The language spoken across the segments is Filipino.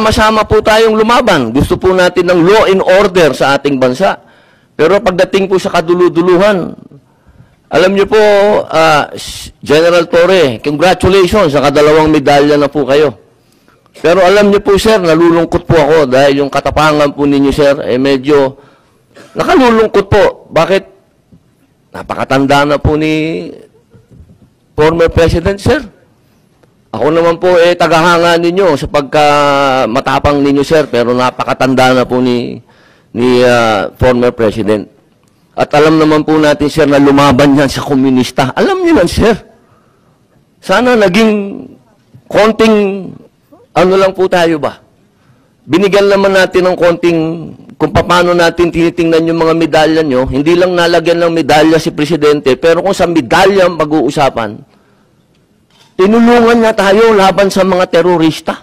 sama-sama po tayong lumaban. Gusto po natin ng law and order sa ating bansa. Pero pagdating po sa kaduluduluhan, alam niyo po, General Torre, congratulations, nakadalawang medalya na po kayo. Pero alam niyo po, sir, nalulungkot po ako dahil yung katapangan po ninyo, sir, medyo nakalulungkot po. Bakit? Napakatanda na po ni former President, sir. Ako naman po, tagahanga ninyo sa pagkamatapang ninyo, sir, pero napakatanda na po ni former President. At alam naman po natin, sir, na lumaban yan sa komunista. Alam niyo yan, sir. Sana naging konting, ano lang po tayo ba? Binigyan naman natin ng konting, kung paano natin tinitingnan yung mga medalya nyo, hindi lang nalagyan ng medalya si Presidente, pero kung sa medalya mag-uusapan, tinulungan na tayo laban sa mga terorista.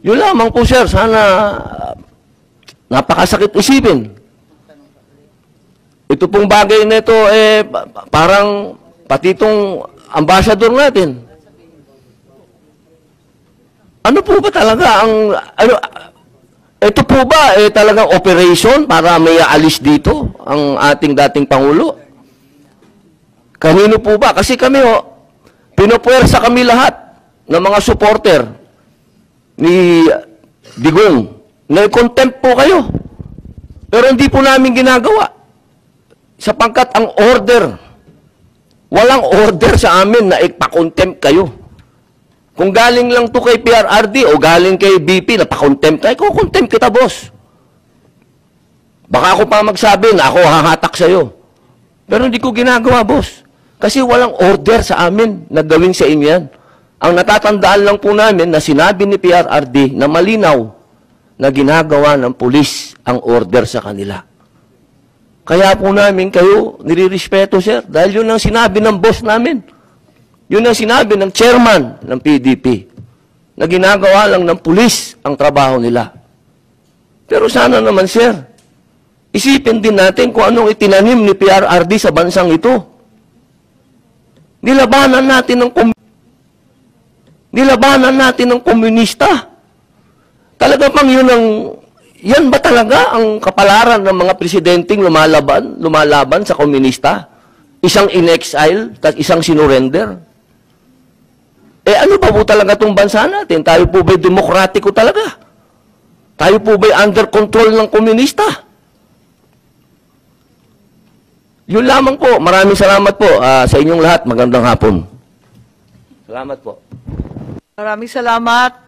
Yun lamang po, sir. Sana napakasakit isipin. Ito pong bagay na ito, parang pati itong ambassador natin. Ano po ba talaga ang... ito po ba talagang operation para may aalis dito ang ating dating Pangulo? Kanino po ba? Kasi kami, pinupuwersa kami lahat ng mga supporter ni Digong. Nai-contempt po kayo. Pero hindi po namin ginagawa. Sapagkat ang order, walang order sa amin na ipakontempt kayo. Kung galing lang to kay PRRD o galing kay BP na pakontempt tayo, kukontempt kita, boss. Baka ako pa magsabi na ako hahatak sa'yo. Pero hindi ko ginagawa, boss. Kasi walang order sa amin na gawin sa inyo yan. Ang natatandaan lang po namin na sinabi ni PRRD na malinaw na ginagawa ng pulis ang order sa kanila. Kaya po namin kayo nirirespeto, sir. Dahil yun ang sinabi ng boss namin. Yun ang sinabi ng chairman ng PDP. Na ginagawa lang ng pulis ang trabaho nila. Pero sana naman, sir, isipin din natin kung anong itinanim ni PRRD sa bansang ito. Nilabanan natin ng komunista. Talaga bang yan ba talaga ang kapalaran ng mga presidenteng lumalaban sa komunista? Isang in-exile, at isang sinurrender? Ano ba po talaga itong bansa natin? Tayo po ba'y demokratiko talaga? Tayo po ba'y under control ng komunista? Yun lamang po. Maraming salamat po sa inyong lahat. Magandang hapon. Salamat po. Maraming salamat,